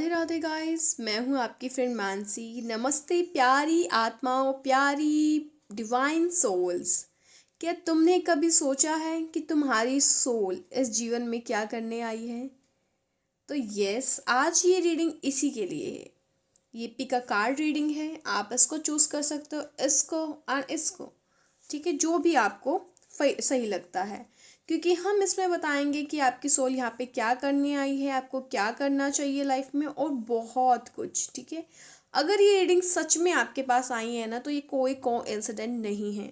Radhe Radhe guys, मैं हूँ आपकी फ्रेंड मानसी। नमस्ते प्यारी आत्माओं, प्यारी डिवाइन सोल्स। क्या तुमने कभी सोचा है कि तुम्हारी सोल इस जीवन में क्या करने आई है? तो यस, आज ये रीडिंग इसी के लिए है। ये पिक अ कार्ड रीडिंग है। आप इसको चूज कर सकते हो, इसको और इसको। ठीक है, जो भी आपको सही लगता है, क्योंकि हम इसमें बताएंगे कि आपकी सोल यहाँ पे क्या करने आई है, आपको क्या करना चाहिए लाइफ में, और बहुत कुछ। ठीक है, अगर ये रीडिंग सच में आपके पास आई है ना, तो ये कोई कोइंसिडेंट नहीं है।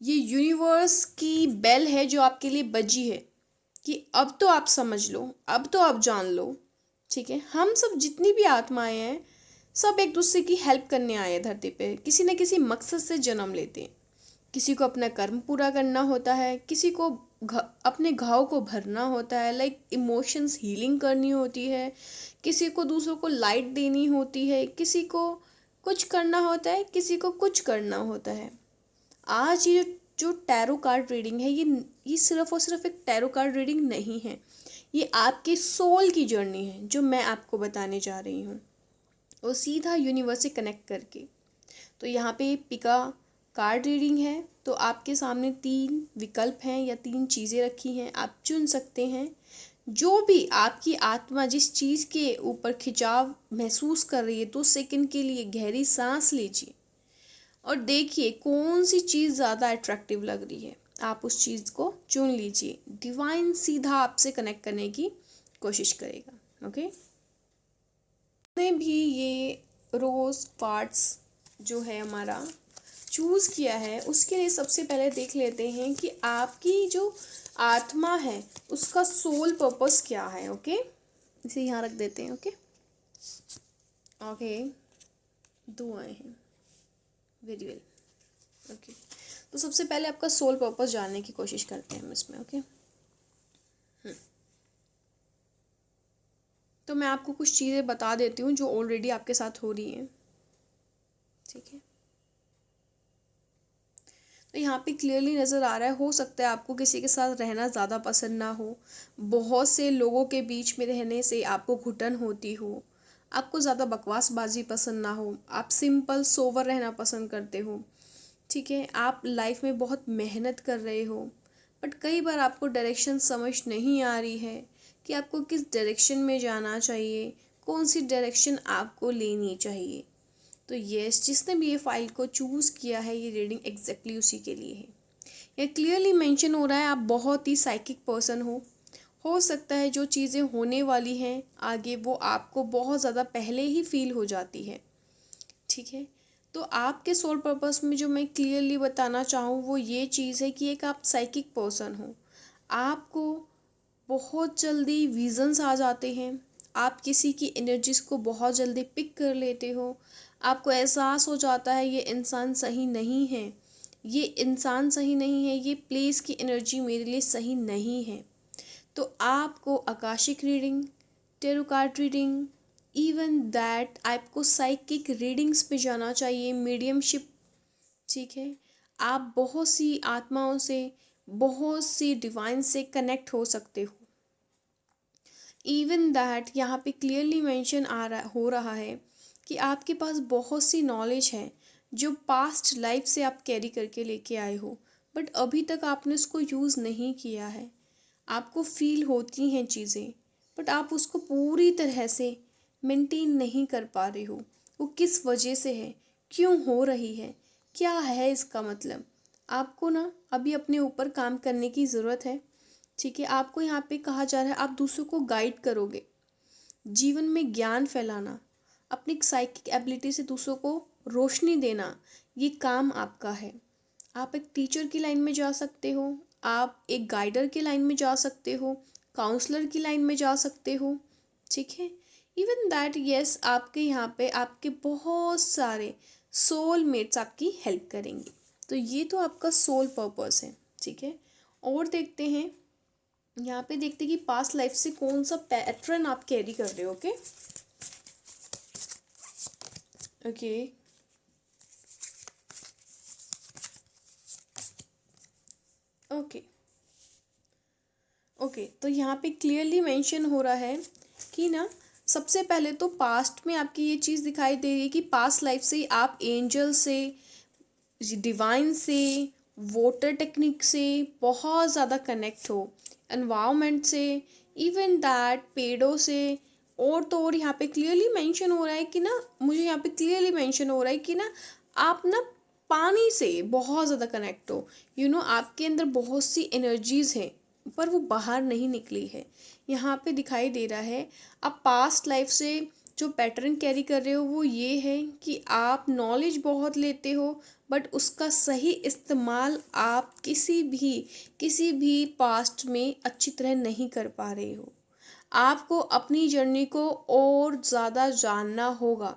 ये यूनिवर्स की बेल है जो आपके लिए बजी है कि अब तो आप समझ लो, अब तो आप जान लो। ठीक है, हम सब जितनी भी आत्माएं हैं, सब एक दूसरे की हेल्प करने आए हैं धरती पे। किसी न किसी मकसद से जन्म लेते हैं। किसी को अपना कर्म पूरा करना होता है, किसी को अपने घाव को भरना होता है, लाइक इमोशंस हीलिंग करनी होती है, किसी को दूसरों को लाइट देनी होती है, किसी को कुछ करना होता है, किसी को कुछ करना होता है। आज ये जो टैरो कार्ड रीडिंग है, ये सिर्फ और सिर्फ एक टैरो कार्ड रीडिंग नहीं है। ये आपकी सोल की जर्नी है जो मैं आपको बताने जा रही हूँ, और सीधा यूनिवर्स से कनेक्ट करके। तो यहाँ पे पिका कार्ड रीडिंग है, तो आपके सामने 3 विकल्प हैं या 3 चीज़ें रखी हैं, आप चुन सकते हैं। जो भी आपकी आत्मा जिस चीज़ के ऊपर खिंचाव महसूस कर रही है, तो सेकंड के लिए गहरी सांस लीजिए और देखिए कौन सी चीज़ ज़्यादा अट्रैक्टिव लग रही है। आप उस चीज़ को चुन लीजिए। डिवाइन सीधा आपसे कनेक्ट करने की कोशिश करेगा। ओके, ने भी ये रोज़ क्वार्ट्स जो है हमारा चूज़ किया है, उसके लिए सबसे पहले देख लेते हैं कि आपकी जो आत्मा है उसका सोल पर्पस क्या है। ओके, इसे यहाँ रख देते हैं। ओके ओके, 2 आए हैं, वेरी वेल। ओके, तो सबसे पहले आपका सोल पर्पस जानने की कोशिश करते हैं हम इसमें। ओके, तो मैं आपको कुछ चीज़ें बता देती हूँ जो ऑलरेडी आपके साथ हो रही हैं। ठीक है, तो यहाँ पे क्लियरली नज़र आ रहा है, हो सकता है आपको किसी के साथ रहना ज़्यादा पसंद ना हो, बहुत से लोगों के बीच में रहने से आपको घुटन होती हो, आपको ज़्यादा बकवासबाजी पसंद ना हो, आप सिंपल सोवर रहना पसंद करते हो। ठीक है, आप लाइफ में बहुत मेहनत कर रहे हो, बट कई बार आपको डायरेक्शन समझ नहीं आ रही है कि आपको किस डायरेक्शन में जाना चाहिए, कौन सी डायरेक्शन आपको लेनी चाहिए। तो यस, जिसने भी ये फाइल को चूज़ किया है, ये रीडिंग एग्जैक्टली उसी के लिए है। ये क्लियरली मेंशन हो रहा है आप बहुत ही साइकिक पर्सन हो सकता है जो चीज़ें होने वाली हैं आगे, वो आपको बहुत ज़्यादा पहले ही फील हो जाती है। ठीक है, तो आपके सोल पर्पस में जो मैं क्लियरली बताना चाहूँ वो ये चीज़ है कि एक आप साइकिक पर्सन हो। आपको बहुत जल्दी विजन्स आ जाते हैं, आप किसी की एनर्जीज को बहुत जल्दी पिक कर लेते हो, आपको एहसास हो जाता है ये इंसान सही नहीं है, ये इंसान सही नहीं है, ये प्लेस की एनर्जी मेरे लिए सही नहीं है। तो आपको Akashic reading, tarot card reading, even that आपको साइकिक रीडिंग्स पे जाना चाहिए, मीडियमशिप। ठीक है, आप बहुत सी आत्माओं से, बहुत सी डिवाइन से कनेक्ट हो सकते हो। इवन दैट यहाँ पे क्लियरली मेंशन हो रहा है कि आपके पास बहुत सी नॉलेज है जो पास्ट लाइफ से आप कैरी करके लेके आए हो, बट अभी तक आपने उसको यूज़ नहीं किया है। आपको फील होती हैं चीज़ें, बट आप उसको पूरी तरह से मेंटेन नहीं कर पा रहे हो। वो किस वजह से है, क्यों हो रही है, क्या है इसका मतलब। आपको ना अभी अपने ऊपर काम करने की ज़रूरत है। ठीक है, आपको यहाँ पे कहा जा रहा है आप दूसरों को गाइड करोगे, जीवन में ज्ञान फैलाना, अपनी साइकिक एबिलिटी से दूसरों को रोशनी देना, ये काम आपका है। आप एक टीचर की लाइन में जा सकते हो, आप एक गाइडर की लाइन में जा सकते हो, काउंसलर की लाइन में जा सकते हो। ठीक है, इवन दैट यस, आपके यहाँ पे आपके बहुत सारे सोल मेट्स आपकी हेल्प करेंगे। तो ये तो आपका सोल पर्पस है। ठीक है, और देखते हैं यहाँ पे, देखते हैं कि पास्ट लाइफ से कौन सा पैटर्न आप कैरी कर रहे हो। ओके ओके ओके ओके, तो यहाँ पे क्लियरली मेंशन हो रहा है कि ना सबसे पहले तो पास्ट में आपकी ये चीज़ दिखाई दे रही है कि पास्ट लाइफ से ही आप एंजल से, डिवाइन से, वोटर टेक्निक से बहुत ज़्यादा कनेक्ट हो, एनवायरनमेंट से, इवन दैट पेड़ों से। और तो और यहाँ पे क्लियरली मेंशन हो रहा है कि ना, मुझे यहाँ पे क्लियरली मेंशन हो रहा है कि ना, आप ना पानी से बहुत ज़्यादा कनेक्ट हो। आपके अंदर बहुत सी एनर्जीज हैं पर वो बाहर नहीं निकली है। यहाँ पे दिखाई दे रहा है आप पास्ट लाइफ से जो पैटर्न कैरी कर रहे हो वो ये है कि आप नॉलेज बहुत लेते हो, बट उसका सही इस्तेमाल आप किसी भी पास्ट में अच्छी तरह नहीं कर पा रहे हो। आपको अपनी जर्नी को और ज़्यादा जानना होगा।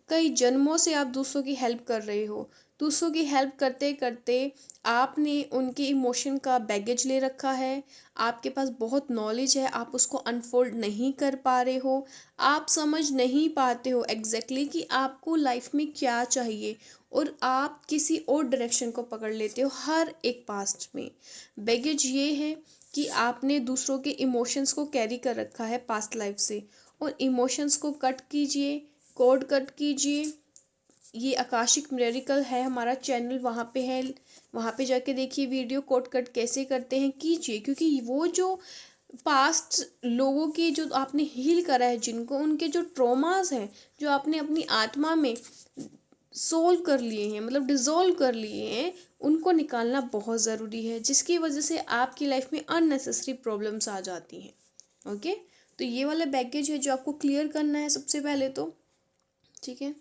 कई जन्मों से आप दूसरों की हेल्प कर रहे हो। दूसरों की हेल्प करते करते आपने उनके इमोशन का बैगेज ले रखा है। आपके पास बहुत नॉलेज है, आप उसको अनफोल्ड नहीं कर पा रहे हो। आप समझ नहीं पाते हो एग्जैक्टली कि आपको लाइफ में क्या चाहिए, और आप किसी और डायरेक्शन को पकड़ लेते हो हर एक पास्ट में। बैगेज ये है कि आपने दूसरों के इमोशंस को कैरी कर रखा है पास्ट लाइफ से, और इमोशंस को कट कीजिए, कोड कट कीजिए। ये आकाशिक मिरेकल है हमारा चैनल, वहाँ पे है, वहाँ पे जाके देखिए वीडियो, कोड कट कैसे करते हैं कीजिए। क्योंकि वो जो पास्ट लोगों की जो आपने हील करा है, जिनको उनके जो ट्रॉमास हैं, जो आपने अपनी आत्मा में सोल्व कर लिए हैं, मतलब डिज़ोल्व कर लिए हैं, उनको निकालना बहुत ज़रूरी है, जिसकी वजह से आपकी लाइफ में अननेसेसरी प्रॉब्लम्स आ जाती हैं। ओके, तो ये वाला बैगेज है जो आपको क्लियर करना है सबसे पहले तो। ठीक है,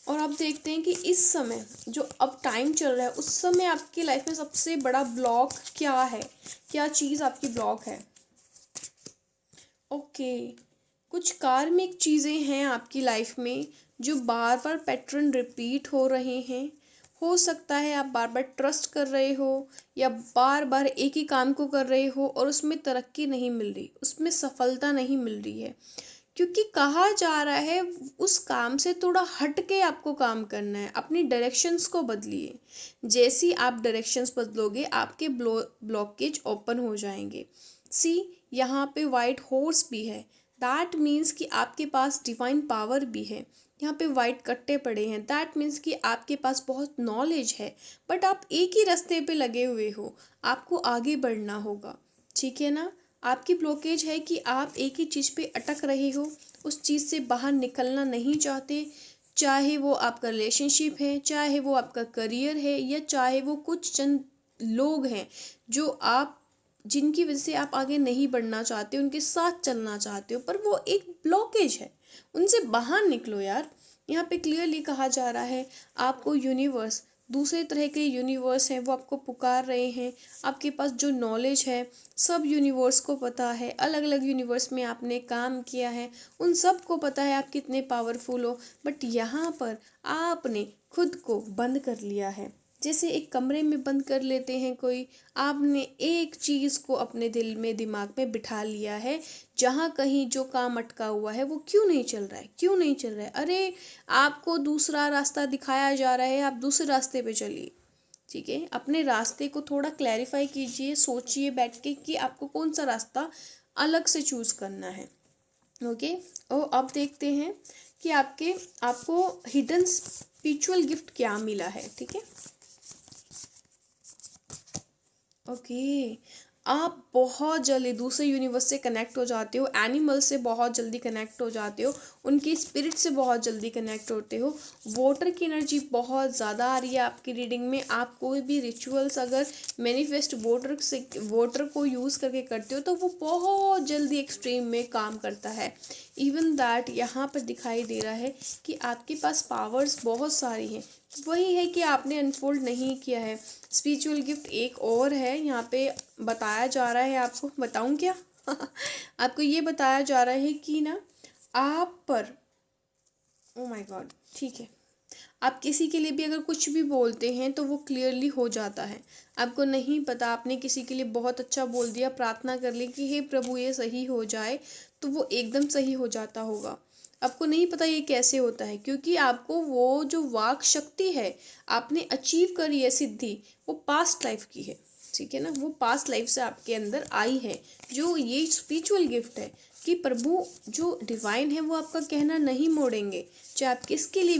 और आप देखते हैं कि इस समय जो अब टाइम चल रहा है, उस समय आपकी लाइफ में सबसे बड़ा ब्लॉक क्या है, क्या चीज़ आपकी ब्लॉक है। ओके, कुछ कार्मिक चीज़ें हैं आपकी लाइफ में जो बार बार पैटर्न रिपीट हो रहे हैं। हो सकता है आप बार बार ट्रस्ट कर रहे हो, या बार बार एक ही काम को कर रहे हो और उसमें तरक्की नहीं मिल रही, उसमें सफलता नहीं मिल रही है। क्योंकि कहा जा रहा है उस काम से थोड़ा हट के आपको काम करना है, अपनी डायरेक्शंस को बदलिए। जैसी आप डायरेक्शंस बदलोगे आपके ब्लॉकेज ओपन हो जाएंगे। सी, यहाँ पे वाइट हॉर्स भी है, दैट मीन्स कि आपके पास डिवाइन पावर भी है। यहाँ पे वाइट कट्टे पड़े हैं, दैट मीन्स कि आपके पास बहुत नॉलेज है, बट आप एक ही रास्ते पे लगे हुए हो, आपको आगे बढ़ना होगा। ठीक है ना, आपकी ब्लॉकेज है कि आप एक ही चीज़ पे अटक रहे हो, उस चीज़ से बाहर निकलना नहीं चाहते। चाहे वो आपका रिलेशनशिप है, चाहे वो आपका करियर है, या चाहे वो कुछ चंद लोग हैं जो आप, जिनकी वजह से आप आगे नहीं बढ़ना चाहते, उनके साथ चलना चाहते हो, पर वो एक ब्लॉकेज है, उनसे बाहर निकलो यार। यहाँ पे क्लियरली कहा जा रहा है आपको यूनिवर्स, दूसरे तरह के यूनिवर्स हैं वो आपको पुकार रहे हैं। आपके पास जो नॉलेज है सब यूनिवर्स को पता है, अलग अलग यूनिवर्स में आपने काम किया है, उन सब को पता है आप कितने पावरफुल हो। बट यहाँ पर आपने खुद को बंद कर लिया है, जैसे एक कमरे में बंद कर लेते हैं कोई। आपने एक चीज़ को अपने दिल में, दिमाग में बिठा लिया है, जहाँ कहीं जो काम अटका हुआ है वो क्यों नहीं चल रहा है, क्यों नहीं चल रहा है। अरे, आपको दूसरा रास्ता दिखाया जा रहा है, आप दूसरे रास्ते पे चलिए। ठीक है, अपने रास्ते को थोड़ा क्लैरिफाई कीजिए, सोचिए बैठ के कि आपको कौन सा रास्ता अलग से चूज़ करना है। ओके, और अब देखते हैं कि आपको हिडन स्पिरिचुअल गिफ्ट क्या मिला है। ठीक है, ओके, आप बहुत जल्दी दूसरे यूनिवर्स से कनेक्ट हो जाते हो, एनिमल से बहुत जल्दी कनेक्ट हो जाते हो, उनकी स्पिरिट से बहुत जल्दी कनेक्ट होते हो। वाटर की एनर्जी बहुत ज़्यादा आ रही है आपकी रीडिंग में। आप कोई भी रिचुअल्स अगर मैनिफेस्ट वाटर को यूज़ करके करते हो तो वो बहुत जल्दी एक्सट्रीम में काम करता है। इवन दैट यहाँ पर दिखाई दे रहा है कि आपके पास पावर्स बहुत सारी हैं, वही है कि आपने अनफोल्ड नहीं किया है। स्पिरिचुअल गिफ्ट एक और है यहाँ पे बताया जा रहा है, आपको बताऊँ क्या? आपको ये बताया जा रहा है कि ना, आप पर, ओ माय गॉड, ठीक है, आप किसी के लिए भी अगर कुछ भी बोलते हैं तो वो क्लियरली हो जाता है। आपको नहीं पता, आपने किसी के लिए बहुत अच्छा बोल दिया, प्रार्थना कर ली कि हे प्रभु ये सही हो जाए, तो वो एकदम सही हो जाता होगा। आपको नहीं पता ये कैसे होता है, क्योंकि आपको वो जो वाक शक्ति है आपने अचीव करी है सिद्धि, वो पास्ट लाइफ की है। ठीक है ना, वो पास्ट लाइफ से आपके अंदर आई है, जो ये स्पिरिचुअल गिफ्ट है कि प्रभु जो डिवाइन है वो आपका कहना नहीं मोड़ेंगे, चाहे आप किसी के लिए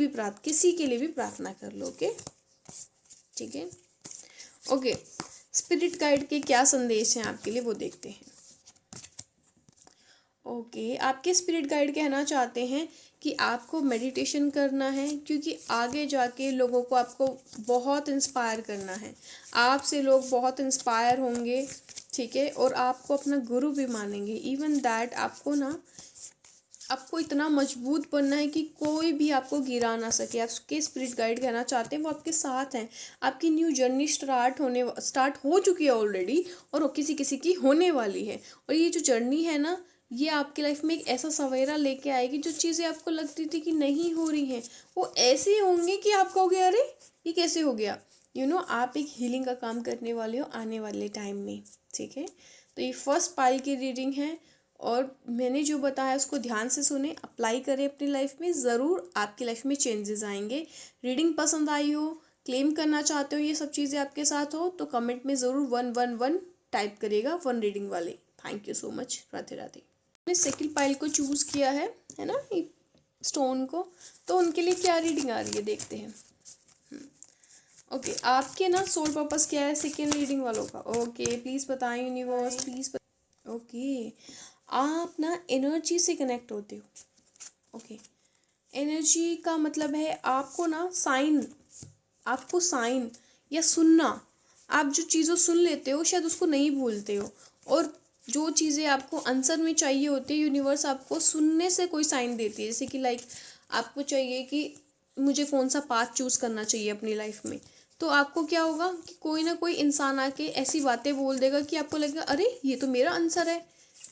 भी प्रार्थना कर लो। ओके, ठीक है। ओके, स्पिरिट गाइड के क्या संदेश हैं आपके लिए वो देखते हैं। ओके, आपके स्पिरिट गाइड कहना चाहते हैं कि आपको मेडिटेशन करना है, क्योंकि आगे जाके लोगों को आपको बहुत इंस्पायर करना है। आपसे लोग बहुत इंस्पायर होंगे, ठीक है, और आपको अपना गुरु भी मानेंगे। इवन दैट आपको इतना मजबूत बनना है कि कोई भी आपको गिरा ना सके। आपके स्पिरिट गाइड कहना चाहते हैं वो आपके साथ हैं। आपकी न्यू जर्नी स्टार्ट हो चुकी है ऑलरेडी, और वो किसी किसी की होने वाली है। और ये जो जर्नी है ना, ये आपकी लाइफ में एक ऐसा सवेरा लेके आएगी, जो चीज़ें आपको लगती थी कि नहीं हो रही हैं वो ऐसी होंगी कि आप कहोगे अरे ये कैसे हो गया। आप एक हीलिंग का काम करने वाले हो आने वाले टाइम में, ठीक है। तो ये फर्स्ट पाइल की रीडिंग है, और मैंने जो बताया उसको ध्यान से सुने, अप्लाई करें अपनी लाइफ में, ज़रूर आपकी लाइफ में चेंजेस आएंगे। रीडिंग पसंद आई हो, क्लेम करना चाहते हो ये सब चीज़ें आपके साथ हो, तो कमेंट में ज़रूर 111 टाइप करेगा, 1 रीडिंग वाले। Thank you so much. Radhe Radhe. मैंने सेकंड पाइल को चूज़ किया है ना, एक स्टोन को, तो उनके लिए क्या रीडिंग आ रही है देखते हैं। ओके, आपके ना सोल पर्पस क्या है सेकेंड रीडिंग वालों का। ओके, प्लीज़ बताएं यूनिवर्स, प्लीज़। ओके, आप ना एनर्जी से कनेक्ट होते हो। ओके, एनर्जी का मतलब है आपको साइन या सुनना। आप जो चीज़ों सुन लेते हो शायद उसको नहीं भूलते हो, और जो चीज़ें आपको आंसर में चाहिए होती है, यूनिवर्स आपको सुनने से कोई साइन देती है। जैसे कि आपको चाहिए कि मुझे कौन सा पाथ चूज़ करना चाहिए अपनी लाइफ में, तो आपको क्या होगा कि कोई ना कोई इंसान आके ऐसी बातें बोल देगा कि आपको लगेगा अरे ये तो मेरा आंसर है,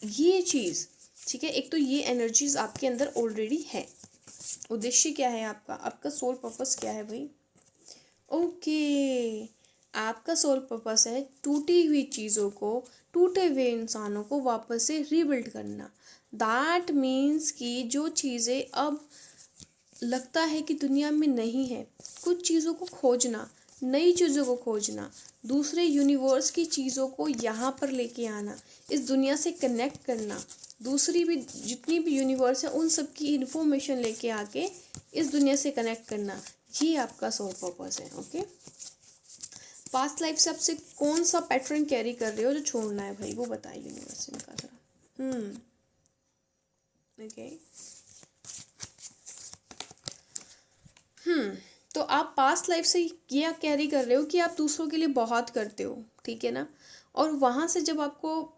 ये चीज़, ठीक है। एक तो ये एनर्जीज आपके अंदर ऑलरेडी है। उद्देश्य क्या है आपका सोल पर्पस क्या है भाई। ओके, आपका सोल पर्पस है टूटी हुई चीज़ों को, टूटे हुए इंसानों को वापस से रीबिल्ड करना। दैट मीन्स कि जो चीज़ें अब लगता है कि दुनिया में नहीं है, कुछ चीज़ों को खोजना, नई चीज़ों को खोजना, दूसरे यूनिवर्स की चीज़ों को यहाँ पर लेके आना, इस दुनिया से कनेक्ट करना, दूसरी भी जितनी भी यूनिवर्स है उन सब की इन्फॉर्मेशन लेके आके इस दुनिया से कनेक्ट करना, ये आपका सोल पर्पस है। ओके, पास्ट लाइफ से आपसे कौन सा पैटर्न कैरी कर रहे हो जो छोड़ना है भाई, वो बताइए यूनिवर्स में का जरा। ओके, तो आप पास्ट लाइफ से क्या कैरी कर रहे हो कि आप दूसरों के लिए बहुत करते हो, ठीक है ना। और वहाँ से जब आपको,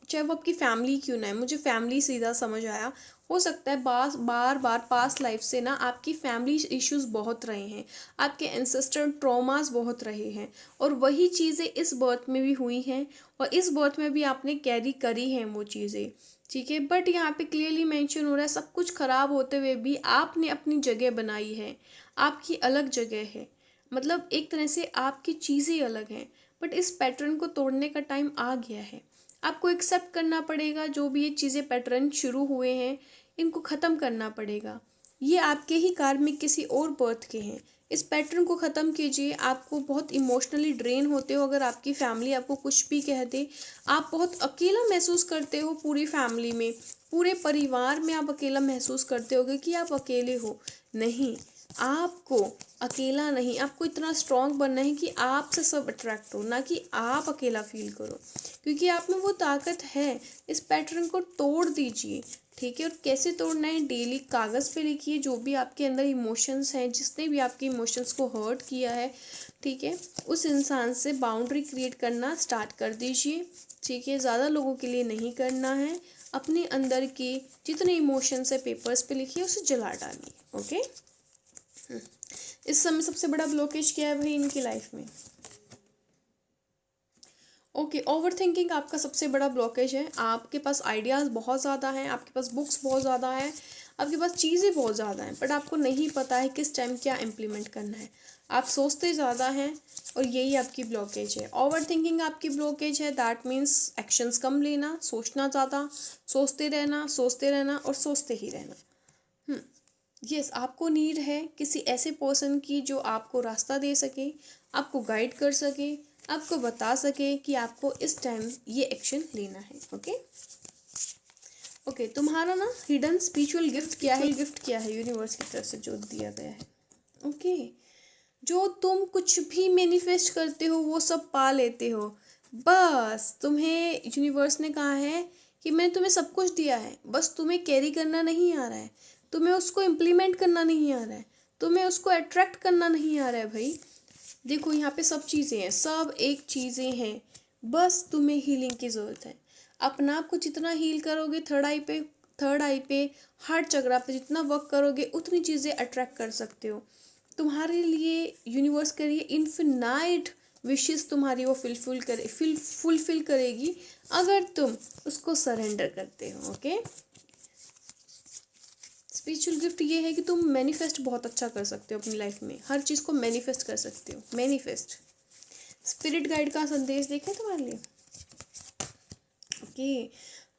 चाहे वो आपकी फैमिली क्यों ना है, मुझे फैमिली सीधा समझ आया, हो सकता है बार बार पास्ट लाइफ से ना आपकी फैमिली इश्यूज बहुत रहे हैं, आपके एंसेस्टर ट्रॉमास बहुत रहे हैं, और वही चीज़ें इस बर्थ में भी हुई हैं, और इस बर्थ में भी आपने कैरी करी हैं वो चीज़ें, ठीक है। बट यहाँ पे क्लियरली मेंशन हो रहा है सब कुछ खराब होते हुए भी आपने अपनी जगह बनाई है, आपकी अलग जगह है, मतलब एक तरह से आपकी चीज़ें अलग हैं। बट इस पैटर्न को तोड़ने का टाइम आ गया है, आपको एक्सेप्ट करना पड़ेगा। जो भी ये चीज़ें पैटर्न शुरू हुए हैं इनको ख़त्म करना पड़ेगा। ये आपके ही कार्मिक किसी और बर्थ के हैं, इस पैटर्न को ख़त्म कीजिए। आपको बहुत इमोशनली ड्रेन होते हो अगर आपकी फैमिली आपको कुछ भी कह दे, आप बहुत अकेला महसूस करते हो पूरी फैमिली में, पूरे परिवार में आप अकेला महसूस करते होगे कि आप अकेले हो। नहीं, आपको अकेला नहीं, आपको इतना स्ट्रांग बनना है कि आपसे सब अट्रैक्ट हो, ना कि आप अकेला फील करो, क्योंकि आप में वो ताकत है। इस पैटर्न को तोड़ दीजिए, ठीक है। और कैसे तोड़ना है, डेली कागज़ पे लिखिए जो भी आपके अंदर इमोशंस हैं, जिसने भी आपके इमोशंस को हर्ट किया है, ठीक है, उस इंसान से बाउंड्री क्रिएट करना स्टार्ट कर दीजिए, ठीक है। ज़्यादा लोगों के लिए नहीं करना है, अपने अंदर के जितने इमोशंस है पेपर्स पे लिखिए, उसे जला डालिए। ओके, इस समय सबसे बड़ा ब्लॉकेज क्या है भाई इनकी लाइफ में। ओके, ओवर थिंकिंग आपका सबसे बड़ा ब्लॉकेज है। आपके पास आइडियाज़ बहुत ज़्यादा हैं, आपके पास बुक्स बहुत ज़्यादा हैं, आपके पास चीज़ें बहुत ज़्यादा हैं, बट आपको नहीं पता है किस टाइम क्या इम्प्लीमेंट करना है। आप सोचते ज़्यादा हैं और यही आपकी ब्लॉकेज है। ओवर थिंकिंग आपकी ब्लॉकेज है, दैट मीन्स एक्शंस कम लेना, सोचना ज़्यादा, सोचते रहना और सोचते ही रहना। यस, आपको नीड है किसी ऐसे पर्सन की जो आपको रास्ता दे सके, आपको गाइड कर सके, आपको बता सके कि आपको इस टाइम ये एक्शन लेना है। ओके, ओके, तुम्हारा ना हिडन स्पिरिचुअल गिफ्ट क्या है यूनिवर्स की तरफ से जो दिया गया है। ओके, जो तुम कुछ भी मैनिफेस्ट करते हो वो सब पा लेते हो। बस तुम्हें यूनिवर्स ने कहा है कि मैंने तुम्हें सब कुछ दिया है, बस तुम्हें कैरी करना नहीं आ रहा है, तुम्हें उसको इम्प्लीमेंट करना नहीं आ रहा है, तुम्हें उसको अट्रैक्ट करना नहीं आ रहा है भाई। देखो यहाँ पे सब चीज़ें हैं, सब एक चीज़ें हैं, बस तुम्हें हीलिंग की ज़रूरत है। अपना आप को जितना हील करोगे, थर्ड आई पे हार्ट चक्रा पे जितना वर्क करोगे उतनी चीज़ें अट्रैक्ट कर सकते हो। तुम्हारे लिए यूनिवर्स के लिए इन्फिनाइट विशेस तुम्हारी वो फुलफिल करेगी अगर तुम उसको सरेंडर करते हो। ओके, स्पिरिचुअल गिफ्ट ये है कि तुम मैनिफेस्ट बहुत अच्छा कर सकते हो अपनी लाइफ में, हर चीज़ को मैनिफेस्ट कर सकते हो। मैनिफेस्ट स्पिरिट गाइड का संदेश देखें तुम्हारे लिए। ओके,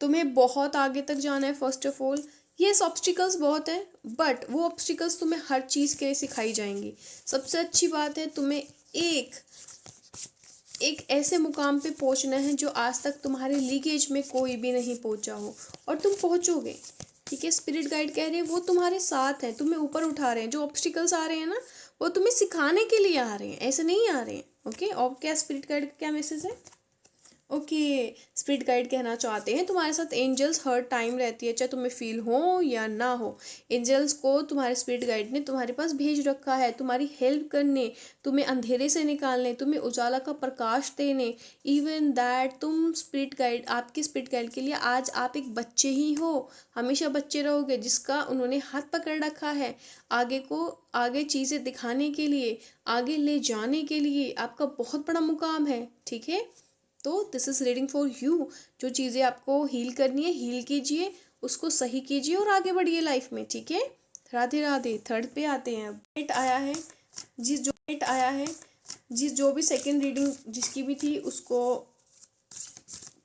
तुम्हें बहुत आगे तक जाना है। फर्स्ट ऑफ ऑल ये ऑब्स्टिकल्स बहुत हैं, बट वो ऑब्स्टिकल्स तुम्हें हर चीज़ के लिए सिखाई जाएंगी। सबसे अच्छी बात है तुम्हें एक ऐसे मुकाम पे पहुंचना है जो आज तक तुम्हारे लीकेज में कोई भी नहीं पहुंचा हो, और तुम पहुंचोगे। ठीक है, स्पिरिट गाइड कह रहे हैं वो तुम्हारे साथ हैं, तुम्हें ऊपर उठा रहे हैं। जो ऑब्स्टिकल्स आ रहे हैं ना वो तुम्हें सिखाने के लिए आ रहे हैं, ऐसे नहीं आ रहे हैं। ओके, और क्या स्पिरिट गाइड का क्या मैसेज है। ओके, स्पिरिट गाइड कहना चाहते हैं तुम्हारे साथ एंजल्स हर टाइम रहती है, चाहे तुम्हें फील हो या ना हो। एंजल्स को तुम्हारे स्पिरिट गाइड ने तुम्हारे पास भेज रखा है तुम्हारी हेल्प करने, तुम्हें अंधेरे से निकालने, तुम्हें उजाला का प्रकाश देने। इवन दैट तुम स्पिरिट गाइड, आपके स्पिरिट गाइड के लिए आज आप एक बच्चे ही हो, हमेशा बच्चे रहोगे, जिसका उन्होंने हाथ पकड़ रखा है आगे चीज़ें दिखाने के लिए, आगे ले जाने के लिए। आपका बहुत बड़ा मुकाम है। ठीक है, तो this is reading for you. जो चीज़ें आपको हील करनी है, हील कीजिए, उसको सही कीजिए और आगे बढ़िए लाइफ में। ठीक है, राधे राधे। थर्ड पे आते हैं। राइट आया है जिस जो भी सेकंड रीडिंग जिसकी भी थी उसको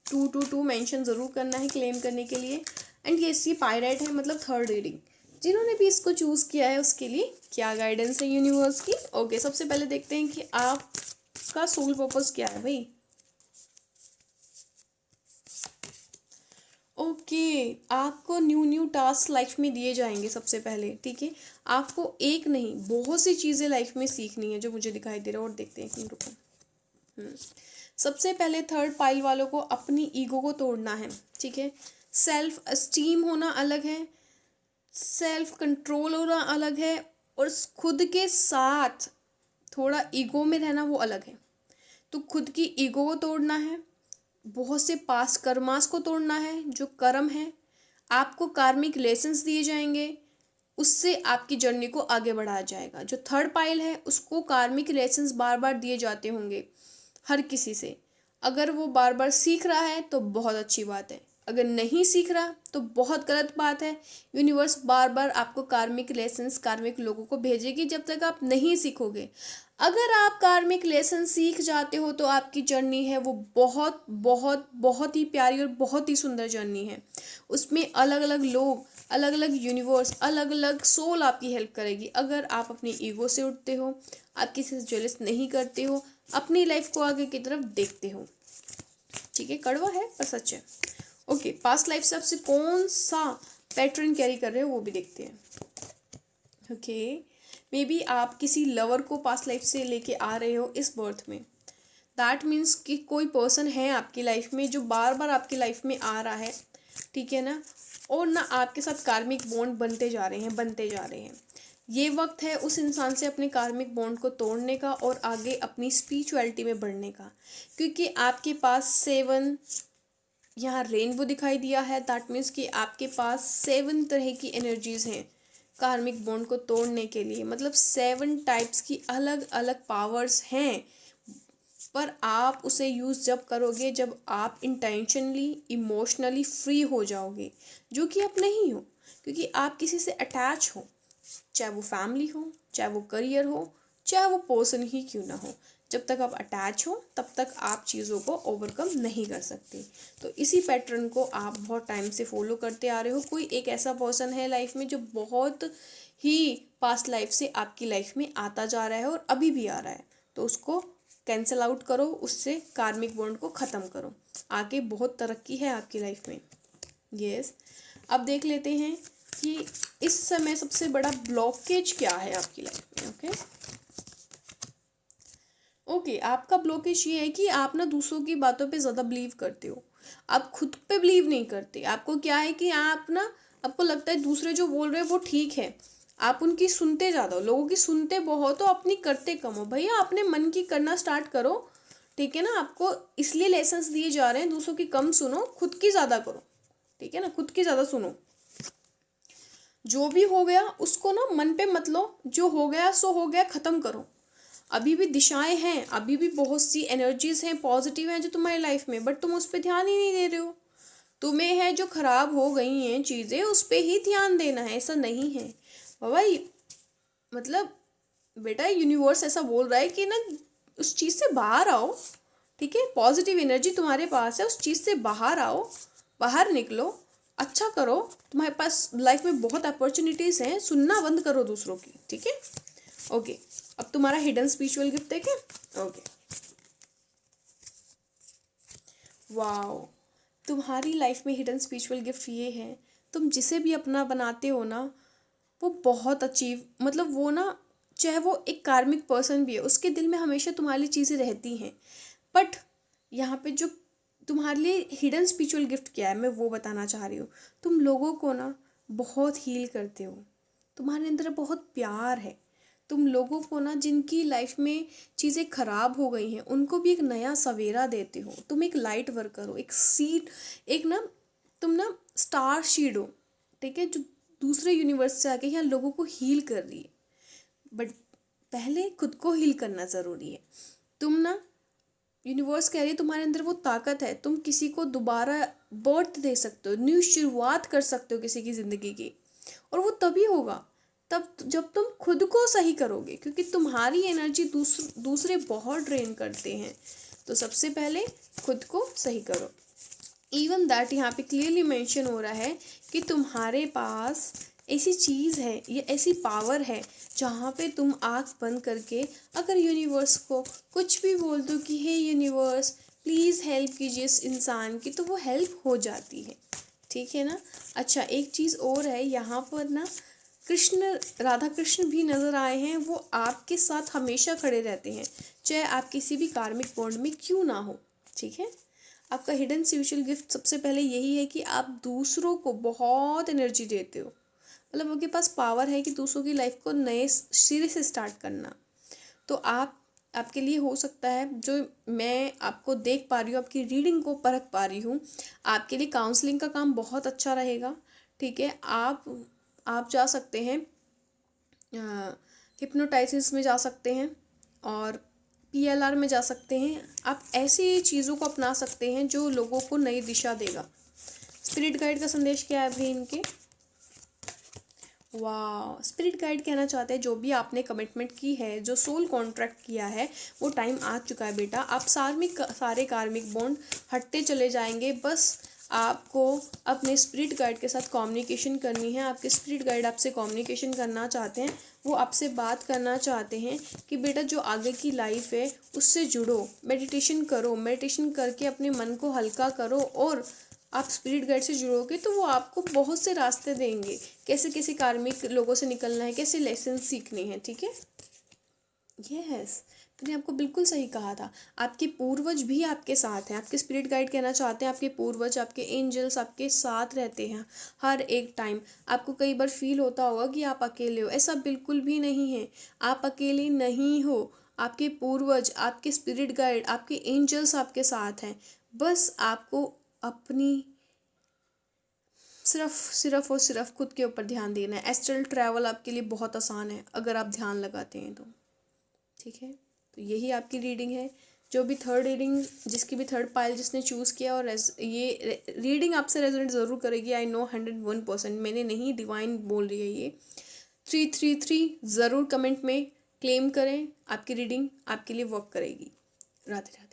222 मेंशन ज़रूर करना है क्लेम करने के लिए। एंड ये इसकी पायराइट है, मतलब थर्ड रीडिंग। जिन्होंने भी इसको चूज़ किया है उसके लिए क्या गाइडेंस है यूनिवर्स की। ओके, सबसे पहले देखते हैं कि आपका सोल पर्पस क्या है भाई। ओके, आपको न्यू टास्क लाइफ में दिए जाएंगे सबसे पहले। ठीक है, आपको एक नहीं बहुत सी चीज़ें लाइफ में सीखनी है जो मुझे दिखाई दे रहा है। और देखते हैं एक रुको। सबसे पहले थर्ड पाइल वालों को अपनी ईगो को तोड़ना है। ठीक है, सेल्फ एस्टीम होना अलग है, सेल्फ कंट्रोल होना अलग है, और खुद के साथ थोड़ा ईगो में रहना वो अलग है। तो खुद की ईगो को तोड़ना है, बहुत से पास्ट कर्मास को तोड़ना है। जो कर्म है, आपको कार्मिक लेसन्स दिए जाएंगे, उससे आपकी जर्नी को आगे बढ़ाया जाएगा। जो थर्ड पाइल है उसको कार्मिक लेसन्स बार बार दिए जाते होंगे हर किसी से। अगर वो बार बार सीख रहा है तो बहुत अच्छी बात है, अगर नहीं सीख रहा तो बहुत गलत बात है। यूनिवर्स बार बार आपको कार्मिक लेसन्स, कार्मिक लोगों को भेजेगी जब तक आप नहीं सीखोगे। अगर आप कार्मिक लेसन सीख जाते हो तो आपकी जर्नी है वो बहुत बहुत बहुत ही प्यारी और बहुत ही सुंदर जर्नी है। उसमें अलग अलग लोग, अलग अलग यूनिवर्स, अलग अलग सोल आपकी हेल्प करेगी। अगर आप अपनी ईगो से उठते हो, आप किसी से जेलस नहीं करते हो, अपनी लाइफ को आगे की तरफ देखते हो। ठीक है, कड़वा है पर सच है। ओके, पास्ट लाइफ से आपसे कौन सा पैटर्न कैरी कर रहे हो वो भी देखते हैं। ओके, मे बी आप किसी लवर को पास्ट लाइफ से लेके आ रहे हो इस बर्थ में। दैट मीन्स कि कोई पर्सन है आपकी लाइफ में जो बार बार आपकी लाइफ में आ रहा है। ठीक है ना, और ना आपके साथ कार्मिक बॉन्ड बनते जा रहे हैं। ये वक्त है उस इंसान से अपने कार्मिक बॉन्ड को तोड़ने का और आगे अपनी स्पिरिचुअलिटी में बढ़ने का, क्योंकि आपके पास 7 यहाँ रेनबो दिखाई दिया है। दैट मीन्स कि आपके पास 7 तरह की एनर्जीज हैं कार्मिक बॉन्ड को तोड़ने के लिए। मतलब 7 टाइप्स की अलग अलग पावर्स हैं, पर आप उसे यूज़ जब करोगे जब आप इंटेंशनली इमोशनली फ्री हो जाओगे, जो कि आप नहीं हो, क्योंकि आप किसी से अटैच हो, चाहे वो फैमिली हो, चाहे वो करियर हो, चाहे वो पर्सन ही क्यों ना हो। जब तक आप अटैच हो तब तक आप चीज़ों को ओवरकम नहीं कर सकते। तो इसी पैटर्न को आप बहुत टाइम से फॉलो करते आ रहे हो। कोई एक ऐसा पर्सन है लाइफ में जो बहुत ही पास्ट लाइफ से आपकी लाइफ में आता जा रहा है और अभी भी आ रहा है, तो उसको कैंसिल आउट करो, उससे कार्मिक बॉन्ड को ख़त्म करो। आगे बहुत तरक्की है आपकी लाइफ में। यस, अब देख लेते हैं कि इस समय सबसे बड़ा ब्लॉकेज क्या है आपकी लाइफ में। ओके, आपका ब्लॉकेज ये है कि आप ना दूसरों की बातों पे ज़्यादा बिलीव करते हो, आप खुद पे बिलीव नहीं करते। आपको क्या है कि आप ना, आपको लगता है दूसरे जो बोल रहे हैं वो ठीक है, आप उनकी सुनते ज़्यादा हो, लोगों की सुनते बहुत हो, अपनी करते कम हो। भैया अपने मन की करना स्टार्ट करो, ठीक है ना। आपको इसलिए लेसन्स दिए जा रहे हैं, दूसरों की कम सुनो, खुद की ज़्यादा करो, ठीक है ना, खुद की ज़्यादा सुनो। जो भी हो गया उसको ना मन पे मत लो, जो हो गया सो हो गया, ख़त्म करो। अभी भी दिशाएं हैं, अभी भी बहुत सी एनर्जीज हैं, पॉजिटिव हैं जो तुम्हारी लाइफ में, बट तुम उस पर ध्यान ही नहीं दे रहे हो। तुम्हें है जो खराब हो गई हैं चीज़ें उस पर ही ध्यान देना है, ऐसा नहीं है बाबा। मतलब बेटा यूनिवर्स ऐसा बोल रहा है कि ना उस चीज़ से बाहर आओ, ठीक है। पॉजिटिव एनर्जी तुम्हारे पास है, उस चीज़ से बाहर आओ, बाहर निकलो, अच्छा करो। तुम्हारे पास लाइफ में बहुत अपॉर्चुनिटीज़ हैं, सुनना बंद करो दूसरों की, ठीक है। ओके, अब तुम्हारा हिडन स्पिरिचुअल गिफ्ट है क्या। ओके, वाओ, तुम्हारी लाइफ में हिडन स्पिरिचुअल गिफ्ट ये है, तुम जिसे भी अपना बनाते हो ना वो बहुत अचीव, मतलब वो ना, चाहे वो एक कार्मिक पर्सन भी है, उसके दिल में हमेशा तुम्हारी चीज़ें रहती हैं। बट यहाँ पे जो तुम्हारे लिए हिडन स्पिरिचुअल गिफ्ट क्या है मैं वो बताना चाह रही हूँ। तुम लोगों को ना बहुत हील करते हो, तुम्हारे अंदर बहुत प्यार है। तुम लोगों को ना जिनकी लाइफ में चीज़ें खराब हो गई हैं उनको भी एक नया सवेरा देते हो। तुम एक लाइट वर्कर हो, एक सीड, एक ना, तुम ना स्टार शीड हो, ठीक है, जो दूसरे यूनिवर्स से आके यहाँ लोगों को हील कर रही है। बट पहले खुद को हील करना ज़रूरी है। तुम ना, यूनिवर्स कह रही है तुम्हारे अंदर वो ताकत है, तुम किसी को दोबारा बर्थ दे सकते हो, न्यू शुरुआत कर सकते हो किसी की ज़िंदगी की। और वो तभी होगा तब जब तुम खुद को सही करोगे, क्योंकि तुम्हारी एनर्जी दूसरे बहुत ड्रेन करते हैं। तो सबसे पहले खुद को सही करो। इवन दैट यहाँ पे क्लियरली मेंशन हो रहा है कि तुम्हारे पास ऐसी चीज़ है, ये ऐसी पावर है जहाँ पे तुम आँख बंद करके अगर यूनिवर्स को कुछ भी बोल दो कि हे यूनिवर्स प्लीज़ हेल्प कीजिए इस इंसान की, तो वो हेल्प हो जाती है, ठीक है ना। अच्छा, एक चीज़ और है यहाँ पर ना, कृष्ण, राधा कृष्ण भी नज़र आए हैं। वो आपके साथ हमेशा खड़े रहते हैं, चाहे आप किसी भी कार्मिक बॉन्ड में क्यों ना हो, ठीक है। आपका हिडन स्पिरिचुअल गिफ्ट सबसे पहले यही है कि आप दूसरों को बहुत एनर्जी देते हो, मतलब उनके पास पावर है कि दूसरों की लाइफ को नए सिरे से स्टार्ट करना। तो आपके लिए हो सकता है, जो मैं आपको देख पा रही हूँ, आपकी रीडिंग को परख पा रही हूँ, आपके लिए काउंसलिंग का काम बहुत अच्छा रहेगा, ठीक है। आप जा सकते हैं, हिप्नोटाइसिस में जा सकते हैं और PLR में जा सकते हैं। आप ऐसी चीज़ों को अपना सकते हैं जो लोगों को नई दिशा देगा। स्पिरिट गाइड का संदेश क्या है भाई इनके। वाह, स्पिरिट गाइड कहना चाहते हैं जो भी आपने कमिटमेंट की है, जो सोल कॉन्ट्रैक्ट किया है, वो टाइम आ चुका है बेटा। आप सारे कार्मिक बॉन्ड हटते चले जाएंगे। बस आपको अपने स्पिरिट गाइड के साथ कम्युनिकेशन करनी है। आपके स्पिरिट गाइड आपसे कम्युनिकेशन करना चाहते हैं, वो आपसे बात करना चाहते हैं कि बेटा जो आगे की लाइफ है उससे जुड़ो, मेडिटेशन करो, मेडिटेशन करके अपने मन को हल्का करो, और आप स्पिरिट गाइड से जुड़ोगे तो वो आपको बहुत से रास्ते देंगे, कैसे कैसे कार्मिक लोगों से निकलना है, कैसे लेसन सीखने हैं, ठीक है। यस, मैंने आपको बिल्कुल सही कहा था। आपके पूर्वज भी आपके साथ हैं। आपके स्पिरिट गाइड कहना चाहते हैं आपके पूर्वज, आपके एंजल्स आपके साथ रहते हैं हर एक टाइम। आपको कई बार फील होता होगा कि आप अकेले हो, ऐसा बिल्कुल भी नहीं है। आप अकेले नहीं हो, आपके पूर्वज, आपके स्पिरिट गाइड, आपके एंजल्स आपके साथ हैं। बस आपको अपनी सिर्फ और सिर्फ खुद के ऊपर ध्यान देना है। एस्ट्रल ट्रैवल आपके लिए बहुत आसान है अगर आप ध्यान लगाते हैं तो, ठीक है। तो यही आपकी रीडिंग है। जो भी थर्ड रीडिंग, जिसकी भी थर्ड पाइल जिसने चूज़ किया, और ये रीडिंग आपसे रेजोनेट ज़रूर करेगी, आई नो 101%। मैंने नहीं, डिवाइन बोल रही है ये। 333 ज़रूर कमेंट में क्लेम करें, आपकी रीडिंग आपके लिए वर्क करेगी। राधे राधे।